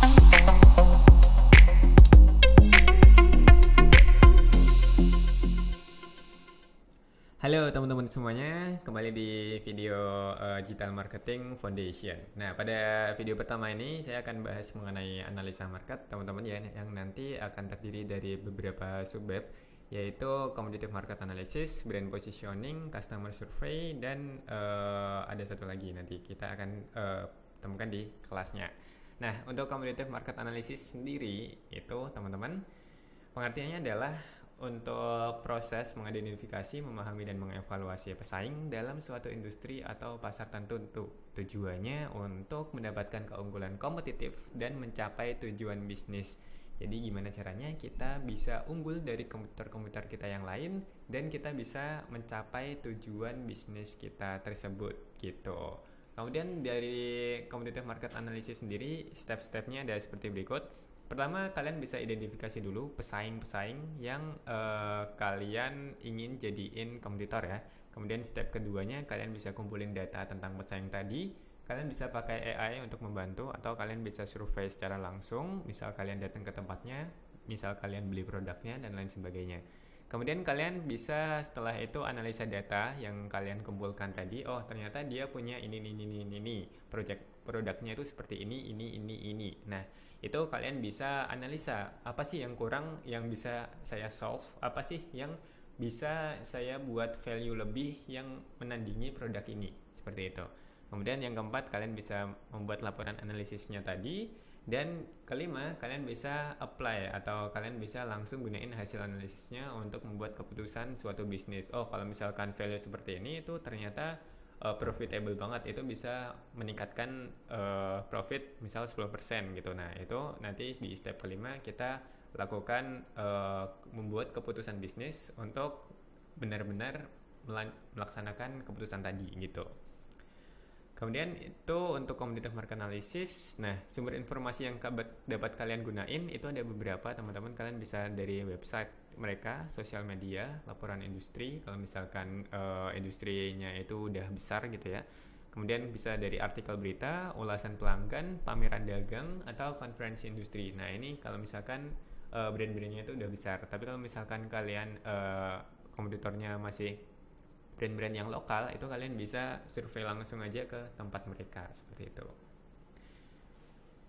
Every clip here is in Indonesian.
Halo teman-teman semuanya, kembali di video Digital Marketing Foundation. Nah, pada video pertama ini saya akan bahas mengenai analisa market, teman-teman ya, yang nanti akan terdiri dari beberapa subbab, yaitu Competitive Market Analysis, Brand Positioning, Customer Survey, dan ada satu lagi nanti kita akan temukan di kelasnya. Nah, untuk Competitive Market Analysis sendiri itu teman-teman, pengertiannya adalah untuk proses mengidentifikasi, memahami, dan mengevaluasi pesaing dalam suatu industri atau pasar tertentu. Tujuannya untuk mendapatkan keunggulan kompetitif dan mencapai tujuan bisnis. Jadi gimana caranya kita bisa unggul dari kompetitor-kompetitor kita yang lain dan kita bisa mencapai tujuan bisnis kita tersebut gitu. Kemudian dari competitive market analysis sendiri, step-stepnya ada seperti berikut. Pertama, kalian bisa identifikasi dulu pesaing-pesaing yang kalian ingin jadiin kompetitor ya. Kemudian step keduanya, kalian bisa kumpulin data tentang pesaing tadi. Kalian bisa pakai AI untuk membantu, atau kalian bisa survei secara langsung. Misal kalian datang ke tempatnya, misal kalian beli produknya, dan lain sebagainya. Kemudian kalian bisa setelah itu analisa data yang kalian kumpulkan tadi. Oh, ternyata dia punya ini. Produknya itu seperti ini. Nah, itu kalian bisa analisa apa sih yang kurang yang bisa saya solve, apa sih yang bisa saya buat value lebih yang menandingi produk ini, seperti itu. Kemudian yang keempat, kalian bisa membuat laporan analisisnya tadi. Dan kelima, kalian bisa apply atau kalian bisa langsung gunain hasil analisisnya untuk membuat keputusan suatu bisnis. Oh, kalau misalkan value seperti ini itu ternyata profitable banget, itu bisa meningkatkan profit misal 10% gitu. Nah, itu nanti di step kelima kita lakukan membuat keputusan bisnis untuk benar-benar melaksanakan keputusan tadi gitu. Kemudian itu untuk competitive market analysis. Nah, sumber informasi yang dapat kalian gunain itu ada beberapa, teman-teman. Kalian bisa dari website mereka, sosial media, laporan industri kalau misalkan industrinya itu udah besar gitu ya. Kemudian bisa dari artikel berita, ulasan pelanggan, pameran dagang, atau konferensi industri. Nah, ini kalau misalkan brand-brandnya itu udah besar. Tapi kalau misalkan kalian kompetitornya masih brand-brand yang lokal, itu kalian bisa survei langsung aja ke tempat mereka, seperti itu.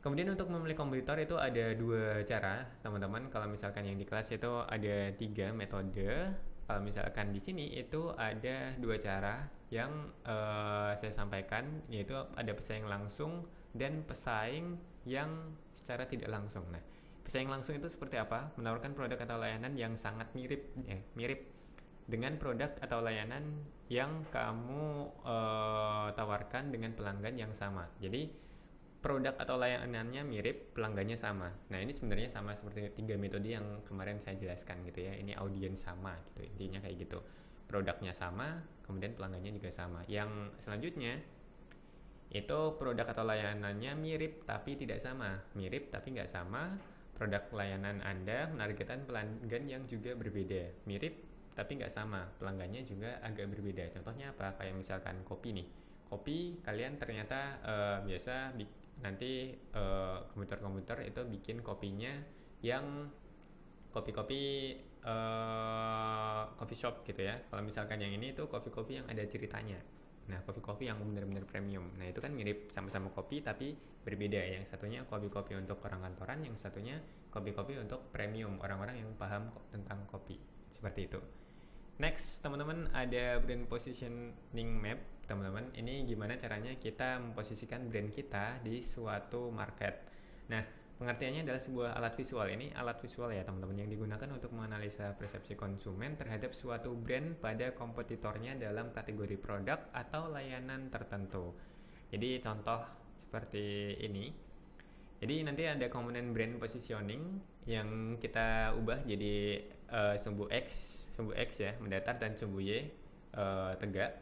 Kemudian untuk memilih kompetitor itu ada dua cara, teman-teman. Kalau misalkan yang di kelas itu ada 3 metode. Kalau misalkan di sini itu ada 2 cara yang saya sampaikan, yaitu ada pesaing langsung dan pesaing yang secara tidak langsung. Nah, pesaing langsung itu seperti apa? Menawarkan produk atau layanan yang sangat mirip dengan produk atau layanan yang kamu tawarkan dengan pelanggan yang sama. Jadi produk atau layanannya mirip, pelanggannya sama. Nah, ini sebenarnya sama seperti 3 metode yang kemarin saya jelaskan gitu ya. Ini audiens sama gitu, intinya kayak gitu. Produknya sama, kemudian pelanggannya juga sama. Yang selanjutnya itu produk atau layanannya mirip tapi tidak sama. Mirip tapi nggak sama. Produk layanan Anda menargetkan pelanggan yang juga berbeda. Mirip tapi nggak sama, pelanggannya juga agak berbeda. Contohnya apa? Kayak misalkan kopi nih. Kopi kalian ternyata biasa nanti komputer itu bikin kopinya yang kopi-kopi coffee shop gitu ya. Kalau misalkan yang ini tuh kopi-kopi yang ada ceritanya. Nah, kopi-kopi yang benar-benar premium. Nah, itu kan mirip, sama-sama kopi tapi berbeda. Yang satunya kopi-kopi untuk orang kantoran, yang satunya kopi-kopi untuk premium, orang-orang yang paham tentang kopi. Seperti itu. Next, teman-teman, ada brand positioning map, teman-teman. Ini gimana caranya kita memposisikan brand kita di suatu market. Nah, pengertiannya adalah sebuah alat visual. Ini alat visual ya, teman-teman, yang digunakan untuk menganalisa persepsi konsumen terhadap suatu brand pada kompetitornya dalam kategori produk atau layanan tertentu. Jadi, contoh seperti ini. Jadi nanti ada komponen brand positioning yang kita ubah jadi sumbu X ya, mendatar, dan sumbu Y tegak,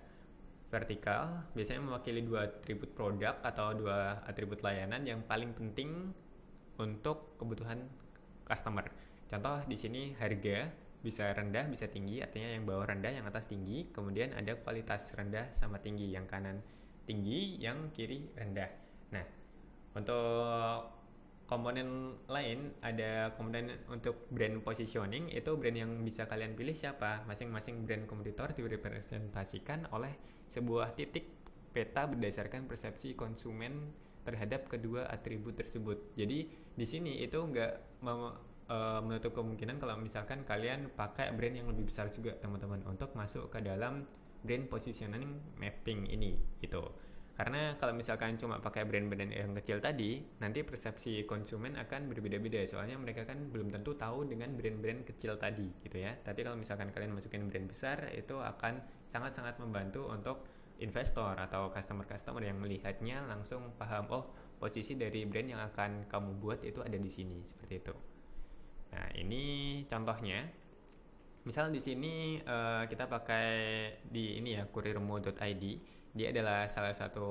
vertikal. Biasanya mewakili 2 atribut produk atau 2 atribut layanan yang paling penting untuk kebutuhan customer. Contoh di sini harga bisa rendah, bisa tinggi, artinya yang bawah rendah, yang atas tinggi. Kemudian ada kualitas rendah sama tinggi, yang kanan tinggi, yang kiri rendah. Nah, untuk komponen lain, ada komponen untuk brand positioning. Itu brand yang bisa kalian pilih siapa. Masing-masing brand kompetitor direpresentasikan oleh sebuah titik peta berdasarkan persepsi konsumen terhadap kedua atribut tersebut. Jadi di sini itu nggak menutup kemungkinan kalau misalkan kalian pakai brand yang lebih besar juga teman-teman untuk masuk ke dalam brand positioning mapping ini gitu. Karena kalau misalkan cuma pakai brand-brand yang kecil tadi, nanti persepsi konsumen akan berbeda-beda. Soalnya mereka kan belum tentu tahu dengan brand-brand kecil tadi gitu ya. Tapi kalau misalkan kalian masukin brand besar, itu akan sangat-sangat membantu untuk investor atau customer-customer yang melihatnya langsung paham, oh posisi dari brand yang akan kamu buat itu ada di sini, seperti itu. Nah, ini contohnya. Misal di sini kita pakai di ini ya, kurirmu.id. Dia adalah salah satu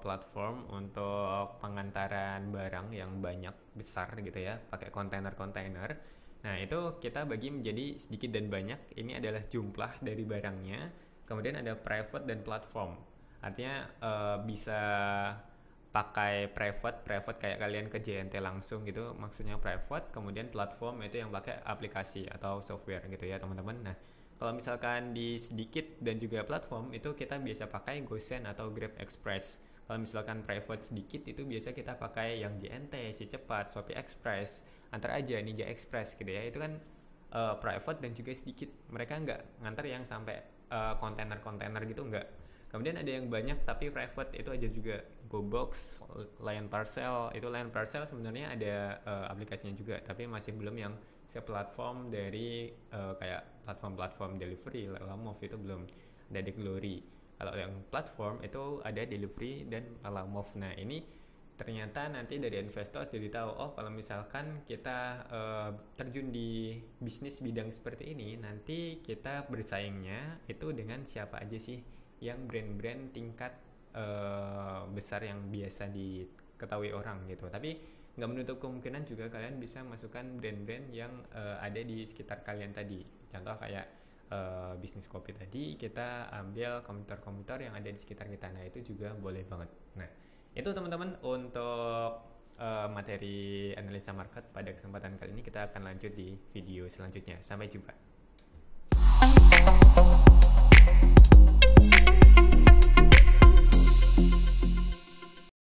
platform untuk pengantaran barang yang banyak besar gitu ya, pakai kontainer-kontainer. Nah, itu kita bagi menjadi sedikit dan banyak. Ini adalah jumlah dari barangnya. Kemudian ada private dan platform. Artinya bisa pakai private kayak kalian ke JNT langsung gitu, maksudnya private. Kemudian platform itu yang pakai aplikasi atau software gitu ya teman-teman. Nah, kalau misalkan di sedikit dan juga platform itu kita biasa pakai GoSend atau Grab Express. Kalau misalkan private sedikit itu biasa kita pakai yang JNT, Si Cepat, Shopee Express, antar aja Ninja Express gitu ya. Itu kan private dan juga sedikit. Mereka nggak ngantar yang sampai kontainer-kontainer gitu, nggak. Kemudian ada yang banyak tapi private, itu aja juga. GoBox, Lion Parcel. Itu Lion Parcel sebenarnya ada aplikasinya juga, tapi masih belum yang seplatform dari kayak platform-platform delivery. Lalamove itu belum ada di Glory. Kalau yang platform itu ada delivery dan Lalamove. Nah, ini ternyata nanti dari investor jadi tahu, oh kalau misalkan kita terjun di bisnis bidang seperti ini, nanti kita bersaingnya itu dengan siapa aja sih yang brand-brand tingkat besar yang biasa diketahui orang gitu. Tapi nggak menutup kemungkinan juga kalian bisa masukkan brand-brand yang ada di sekitar kalian tadi. Contoh kayak bisnis kopi tadi, kita ambil komputer-komputer yang ada di sekitar kita. Nah, itu juga boleh banget. Nah, itu teman-teman untuk materi analisa market pada kesempatan kali ini. Kita akan lanjut di video selanjutnya. Sampai jumpa.